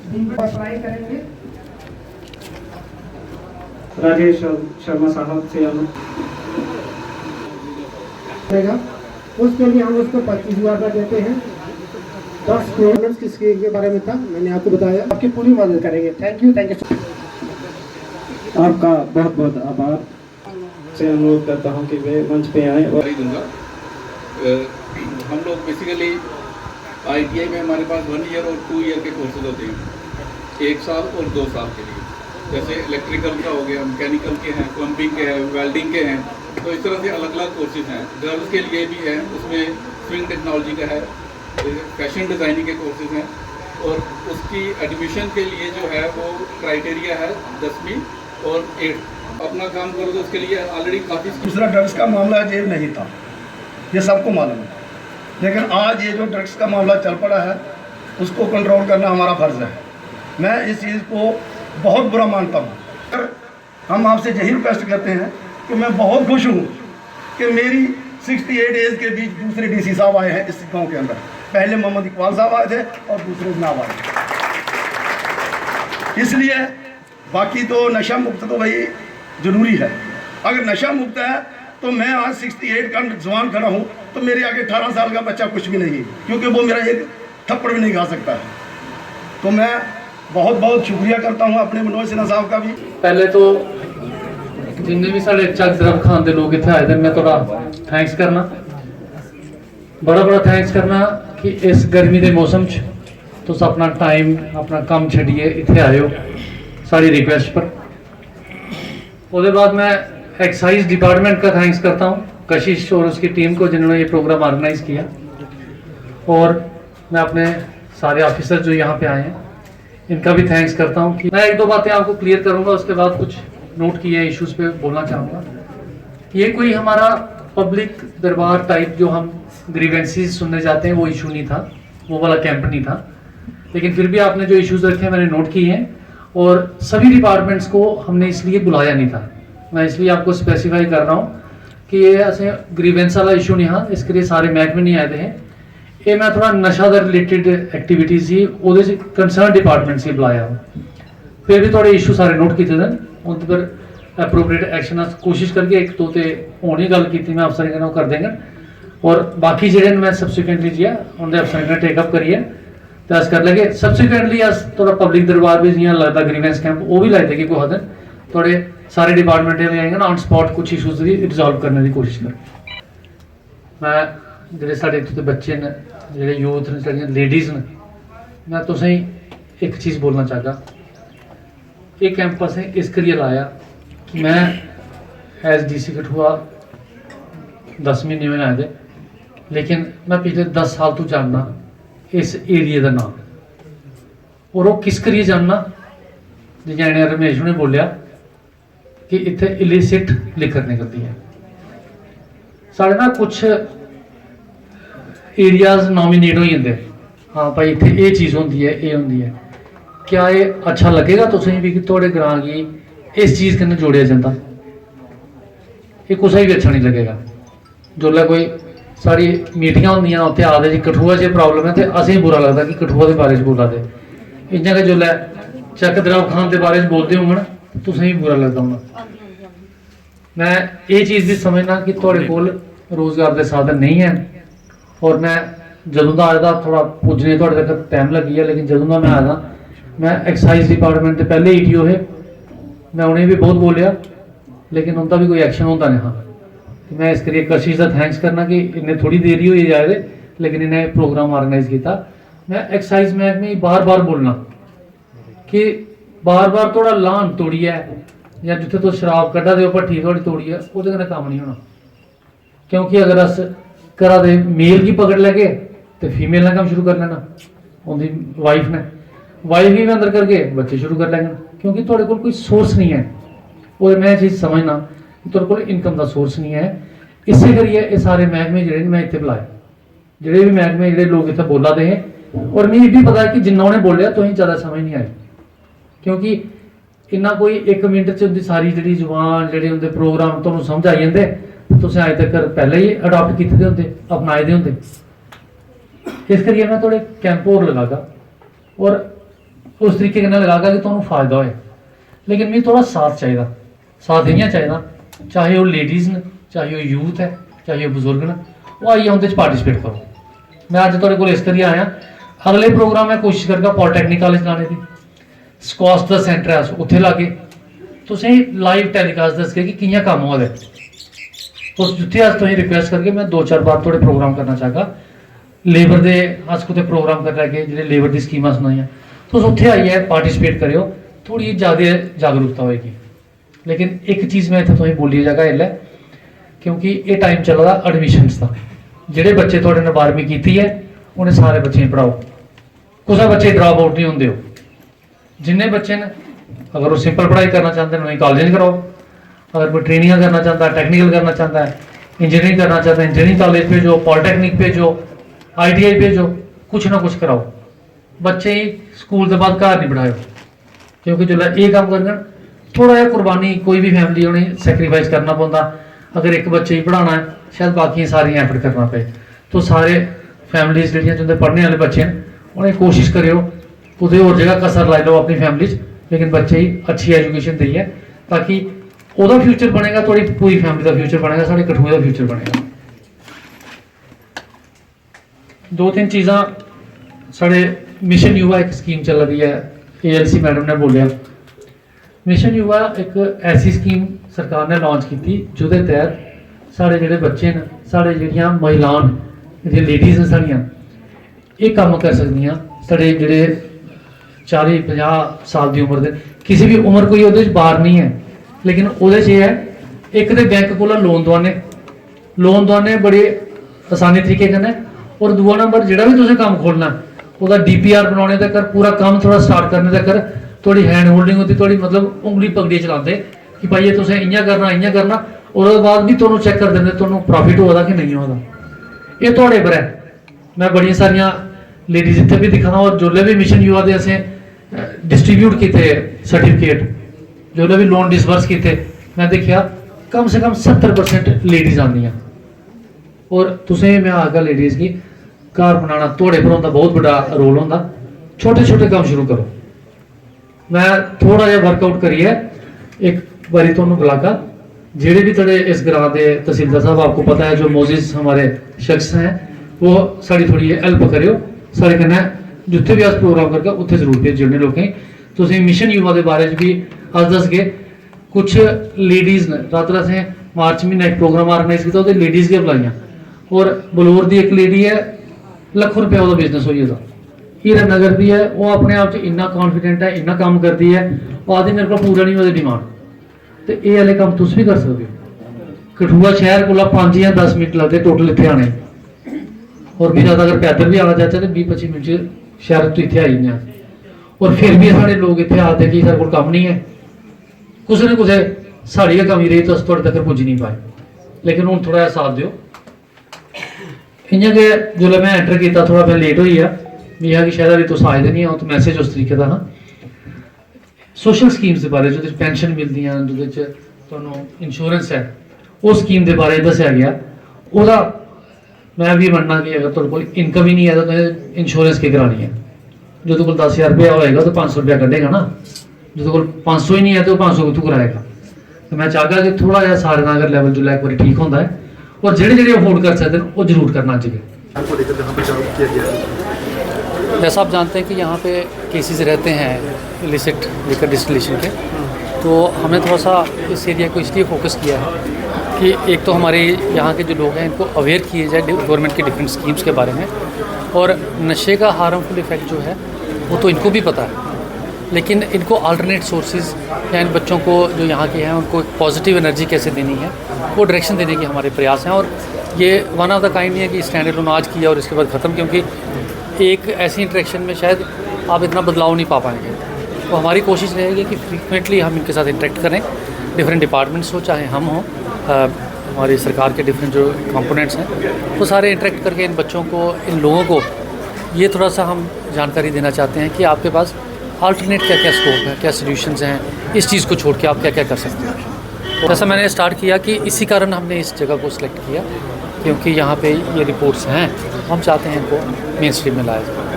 Apply करेंगे। राजेश शर्मा साहब से उसके लिए हम उसको 25,000 रुपये देते हैं। 10 स्टूडेंट्स की स्कीम के बारे में था, मैंने आपको बताया, आपकी पूरी मदद करेंगे। Thank you. आपका बहुत बहुत आभार से अनुरोध करता हूं कि वे मंच पे आए और दूंगा। हम लोग बेसिकली ITI में हमारे पास 1 ईयर और 2 ईयर के कोर्सेज होते हैं, 1 साल और 2 साल के लिए। जैसे इलेक्ट्रिकल का हो गया, मैकेनिकल के हैं, प्लम्बिंग के हैं, वेल्डिंग के हैं, तो इस तरह से अलग अलग कोर्सेज हैं। गर्ल्स के लिए भी हैं, उसमें स्विंग टेक्नोलॉजी का है, फैशन डिज़ाइनिंग के कोर्सेज हैं, और उसकी एडमिशन के लिए जो है वो क्राइटेरिया है 10वीं और 8th। अपना काम करो तो उसके लिए ऑलरेडी काफ़ी। दूसरा ड्रग्स का मामला जेल नहीं था, ये सबको मालूम है, लेकिन आज ये जो ड्रग्स का मामला चल पड़ा है उसको कंट्रोल करना हमारा फर्ज है। मैं इस चीज़ को बहुत बुरा मानता हूँ। हम आपसे यही रिक्वेस्ट करते हैं कि मैं बहुत खुश हूँ कि मेरी 68 एज के बीच दूसरे DC साहब आए हैं इस गांव के अंदर। पहले मोहम्मद इकबाल साहब आए थे और दूसरे जनाब आए थे। इसलिए बाकी तो नशा मुक्त तो भाई ज़रूरी है। अगर नशा मुक्त है तो मैं आज 68 का जवान खड़ा हूँ, तो मेरे आगे 18 साल का बच्चा कुछ भी नहीं, क्योंकि वो मेरा एक थप्पड़ भी नहीं खा सकता है। तो मैं बहुत बहुत शुक्रिया करता हूँ अपने मनोज सिन्हा साहब का भी। पहले तो जिन्हें भी साढ़े चक दरब खान के लोग इतने आए थे, मैं थोड़ा थैंक्स करना, बड़ा थैंक्स करना कि इस गर्मी के मौसम तुम अपना टाइम अपना काम छड़िए इतने आए हो साड़ी रिक्वेस्ट पर। उसके बाद मैं एक्साइज डिपार्टमेंट का थैंक्स करता हूँ, कशिश और उसकी टीम को जिन्होंने ये प्रोग्राम ऑर्गेनाइज किया, और मैं अपने सारे ऑफिसर जो यहाँ पे आए हैं इनका भी थैंक्स करता हूँ। कि मैं 1-2 बातें आपको क्लियर करूँगा, उसके बाद कुछ नोट किए इश्यूज़ पे बोलना चाहूँगा। ये कोई हमारा पब्लिक दरबार टाइप जो हम ग्रीवेंसीज सुनने जाते हैं वो इशू नहीं था, वो वाला कैंप नहीं था, लेकिन फिर भी आपने जो इश्यूज़ रखे हैं मैंने नोट किए हैं, और सभी डिपार्टमेंट्स को हमने इसलिए बुलाया नहीं था। मैं इसलिए आपको स्पेसिफाई कर रहा हूँ कि ये ऐसे ग्रीवेंस वाला इशू नहीं हाँ, इसके लिए सारे महकमे नहीं आए थे। ये मैं थोड़ा नशा दे रिलेटेड एक्टिविटीज़ ही वो कंसर्न डिपार्टमेंट से बुलाया हूँ। फिर भी थोड़े इशू सारे नोट किए थे, उन पर अप्रोप्रिएट एक्शन कोशिश करके 1-2 तो होनी गल की मैं अफसर कन्नै कर देंगे, और बाकी जेह्ड़े मैं सबसिक्वेंटली जिया उनके अफसर कन्नै टेकअप करिए तो अस कर लगे। सबसिक्वेंटली अस थोड़ा पब्लिक दरबार भी जियां लगता ग्रीवेंस कैंप वो भी लाई देगे कुछ दिन, थोड़े सारे डिपार्टमेंट भी आएंगे ना, ऑन स्पॉट कुछ इशूज़ की रिजॉल्व करने की कोशिश कर। मैं जेह्ड़े साढ़े इत्थूं दे बच्चे न, जेह्ड़े यूथ न, साढ़ियां लेडीज़ न, मैं तुसेंगी एक चीज़ बोलना चाहगा। ये कैंप असें इस करियै लाया कि मैं एज DC कठुआ 10 महीने में आए थे, लेकिन मैं पिछले 10 साल तो जानना इस एरिए का नाम, और वो किस करियै जानना, जि'यां रमेश ने बोलिया कि इत्थे इलिसिट लिकर निकलती है। साढ़े ना कुछ एरियाज नॉमिनेट हो जाते, हाँ भाई इत्थे ये चीज़ होंदी है, ये होंदी है। क्या ये अच्छा लगेगा तुसें भी कि थोड़े ग्रां गी इस चीज़ कन्नै जोड़िया जंदा? ये कुसै भी अच्छा नहीं लगेगा। जोल्लै कोई साड़ी मीटिंगां होंदियां उत्थे आखदे जी कठुआ च प्रॉब्लम है, तो असेंगी बुरा लगता कि कठुआ के बारे च बोला दे। इ'यां गै जोल्लै चक दरब खान के बारे च बोलते होङन तुसेंगी बुरा लगता होना। मैं ये चीज़ भी समझना कि थोड़े कोल रोजगार के साधन नहीं है, और मैं जदों दा आए दा थोड़ा पुज्जने थोड़े तक टाइम लगी है, लेकिन जदों दा मैं आया दा मैं एक्साइज डिपार्टमेंट के पहले ETO है, मैं उन्हें भी बहुत बोलिया, लेकिन उनका भी कोई एक्शन होता नहीं। हाँ, मैं इस करिए कशिश का थैंक्स करना कि इन्हें थोड़ी देर ही हुई जाए, लेकिन इन्हें प्रोग्राम ऑर्गेनाइज किया। मैं एक्साइज महकमे बार बार बोलना कि बार बार थोड़ा लान तोड़ी है, या जिथे तो शराब कड्ढा दे भट्ठी थोड़ी तोड़ी है, वो काम नहीं होना। क्योंकि अगर अस घरा दे मेल की पकड़ लैगे तो फीमेल ने काम शुरू कर लेना, उनकी वाइफ भी अंदर करके बच्चे शुरू कर लेंगे, क्योंकि थोड़े कोल कोई सोर्स नहीं है। और मैं चीज़ समझना कि थोड़े कोल इनकम का सोर्स नहीं है। इसे करिए ये सारे महकमे जेह्ड़े मैं इत्थे बुलाए, जेह्ड़े भी महकमे जेह्ड़े लोग इत्थे बोला दे हैं, और मिगी भी पता है कि जिन्ना उन्हें बोलिया तुसेंगी ज़्यादा समझ नहीं आई, क्योंकि इन्ना कोई 1 मिनट च उनकी सारी जी जुबान जेह्ड़े उनके प्रोग्राम तुहानूं समझ आई जाते, तुसें अज तक पहले ही अडॉप्ट किए होंगे, अपनाए दे होंगे। इस करिए मैं थोड़े कैंप होर लगागा, और उस तरीके कन्नै लगागा कि तुहानूं फायदा होए। लेकिन मिगी थोड़ा साथ चाहिदा, साथ इ'यां चाहिदा, चाहे वो लेडीज़ न, चाहे वो यूथ है, चाहे वो बजुर्ग न, वो आइए उं'दे च पार्टिसिपेट करो। मैं अज्ज तुहाडे कोल इस करियै आया, अगले प्रोग्राम मैं कोशिश करगा पॉलीटैक्निक कॉलेज लाने दी, स्कॉस दा सेंटर है अस उत्थे लागे, तुसें लाइव टैलीकास्ट दसगे कि कि'यां कम्म होआ दे। तुस जित्थे अस तुसें रिक्वेस्ट करगे, मैं 2-4 बार थोड़े प्रोग्राम करना चाहगा, लेबर दे अस कुतै प्रोग्राम करी लैगे जेह्ड़े लेबर दी स्कीमां सनाइयां, तुस उत्थे आइयै पार्टिसिपेट करेओ, थोड़ी ज़्यादा जागरूकता होएगी। लेकिन एक चीज़ मैं इत्थे तुसें बोली जागा इसलै, क्योंकि ये टाइम चला दा एडमिशनस दा, जेह्ड़े बच्चे थोड़े ने 12वीं कीती है उन्हें सारे बच्चें गी पढ़ाओ, कुसै बच्चे ड्राप आउट नहीं होंदे हो। जिन्ने बच्चे न अगर वो सिंपल पढ़ाई करना चाहते हैं उन्हें कॉलेज कराओ, अगर कोई ट्रेनिंग करना चाहता है, टेक्निकल करना चाहता है, इंजीनियरिंग करना चाहता है, इंजीनियरिंग कॉलेज भेजो, पॉलीटेक्निक भेजो, ITI भेजो, कुछ ना कुछ कराओ। बच्चे ही स्कूल के बाद घर नहीं पढ़ाओ, क्योंकि जो ये काम करन थोड़ा जहा कुर्बानी कोई भी फैमिली उन्हें सैक्रीफाइस करना पौंदा। अगर एक बच्चे ही पढ़ाना है शायद बाकी सारियां एफर्ट करना पे, तो सारे फैमिलीज जिहड़ियां जिंदे पढ़ने वाले बच्चे हैं उन्हें कोशिश करियो कुछ होर जगह कसर लाई लो अपनी फैमिली च, लेकिन बच्चे ही अच्छी एजुकेशन देइए ताकि ओहदा फ्यूचर बनेगा, थोड़ी पूरी फैमिली का फ्यूचर बनेगा, साढ़े कठुए का फ्यूचर बनेगा। 2-3 चीज़ां साढ़े मिशन युवा एक स्कीम चल रही है, ALC मैडम ने बोलिया। मिशन युवा एक ऐसी स्कीम सरकार ने लॉन्च की जिहदे तहत साढ़े जिहड़े बच्चे न, साढ़े जिहड़ियां महिलां न, लेडीज़ न, साड़ियां ये कम कर सकदियां। साढ़े जिहड़े 40-50 साल की उम्र दे, किसी भी उम्र कोई उहदे च बार नहीं है, लेकिन उहदे च ये है एक तो बैंक कोला लोन दवाने बड़े आसानी तरीके कन्नै, और दूआ नंबर जिहड़ा भी तुसें काम खोलना ਉਹਦਾ DPR बनाने तक पूरा काम थोड़ा स्टार्ट करने तक थोड़ी हैंड होल्डिंग होती, थोड़ी मतलब उंगली पगड़ी चलाते कि भाई ये तुसें इ'यां करना, और उसके बाद भी तुहानूं चेक कर देंगे तुहानूं प्रॉफिट होआ कि नहीं होआ। ये थोड़े पर है। मैं बड़ियां सारियां लेडीज़ इत्थे भी दिखा, और जोल्ले भी मिशन युवा दे असें डिस्ट्रीब्यूट किए सर्टिफिकेट, जोल्ले भी लोन डिसबर्स किए, मैं देखा कम से कम 70% लेडीज़ आंदियां। और तुसें मैं आखगा लेडीज़ की घर बनाना थोड़े पर होंदा बहुत बड़ा रोल होंदा, छोटे छोटे काम शुरू करो। मैं थोड़ा जहा वर्कआउट करिए एक बारी तुहानूं बुलागा, जेडे भी थोड़े इस ग्रां के तहसीलदार साहब आपको पता है जो मोजिज हमारे शख्स हैं, वो साड़ी थोड़ी हेल्प करियो, साढ़े कन्नै जिथे भी अस प्रोग्राम करगे उत्थे जरूर भेजियो उन्हें लोकें। तुसीं मिशन युवा के बारे भी अस दसगे। कुछ लेडीज़ न, रात असें मार्च महीने एक प्रोग्राम ऑर्गेनाइज किया, वो लेडीज़ गै बुलाइयां, और बलौर की एक लेडी है लाखों रुपया वो बिजनेस हो जाता, हीरा नगर की है, वो अपने आप च इन्ना कॉन्फिडेंट है, इन्ना काम करती है, वो आदि मेरे को पूरा नहीं होती डिमांड, तो ये वाले काम तुम भी कर सकते हो। कठुआ शहर को 5 या 10 मिनट लगते टोटल इतने आने, और भी ज़्यादा अगर पैदल भी आना चाहते तो 20-25 मिनट शहर तो इतने आई जाए। और फिर भी साढ़े लोग इतने आते कि साढ़े को कम नहीं है, कुछ न कुछ साड़ी गै कमी रही तो अस थोड़े तक पुज्ज नहीं पाए। लेकिन हूँ थोड़ा जहा साथ दिओ। इ'यां गै जिसलै मैं एंटर किया थोड़ा मैं लेट होई मी कि शायद अभी तुस आए दे नहीं हो, तो मैसेज उस तरीके का ना सोशल स्कीम्स के बारे जो पेंशन मिलती हैं, जो इंश्योरेंस है, उस स्कीम के बारे दसिया गया। वह मैं भी मनना कि अगर तुहाडे कोल इनकम ही नहीं है तो तुसें इंश्योरेंस की करानी है। जो कोल 10,000 रुपया होएगा तो 500 रुपया कढ़ेगा ना, जो कोल 500 ही नहीं है तो 500 कितों कराएगा। तो मैं चाहगा कि थोड़ा जहा सारे का अगर लेवल जो एक बार ठीक होता है, और जेडे अफोर्ड कर सकते हैं वो जरूर करना चाहिए। जैसा आप जानते हैं कि यहाँ पे केसेस रहते हैं इलिसिट लिकर डिस्टिलेशन के, तो हमने थोड़ा सा इस एरिया को इसलिए फोकस किया है कि एक तो हमारे यहाँ के जो लोग हैं इनको अवेयर किए जाए गवर्नमेंट की डिफरेंट स्कीम्स के बारे में, और नशे का हार्मफुल इफेक्ट जो है वो तो इनको भी पता है, लेकिन इनको अल्टरनेट सोर्सेज या इन बच्चों को जो यहाँ के हैं उनको एक पॉजिटिव एनर्जी कैसे देनी है वो डायरेक्शन देने के हमारे प्रयास हैं। और ये वन ऑफ द काइंड नहीं है कि स्टैंड अलोन आज किया और इसके बाद ख़त्म, क्योंकि एक ऐसी इंटरेक्शन में शायद आप इतना बदलाव नहीं पा पाएंगे। तो हमारी कोशिश रहेगी कि फ्रीक्वेंटली हम इनके साथ इंटरेक्ट करें, डिफरेंट डिपार्टमेंट्स हो चाहे हम हों, हमारी सरकार के डिफरेंट जो कंपोनेंट्स हैं, वो सारे इंटरेक्ट करके इन बच्चों को, इन लोगों को ये थोड़ा सा हम जानकारी देना चाहते हैं कि आपके पास अल्टरनेट क्या क्या स्कोप है, क्या सोल्यूशंस हैं, इस चीज़ को छोड़ के आप क्या क्या कर सकते हैं। जैसा मैंने स्टार्ट किया कि इसी कारण हमने इस जगह को सिलेक्ट किया, क्योंकि यहाँ पे ये रिपोर्ट्स हैं, हम चाहते हैं इनको मेन स्ट्रीम में लाया जाए।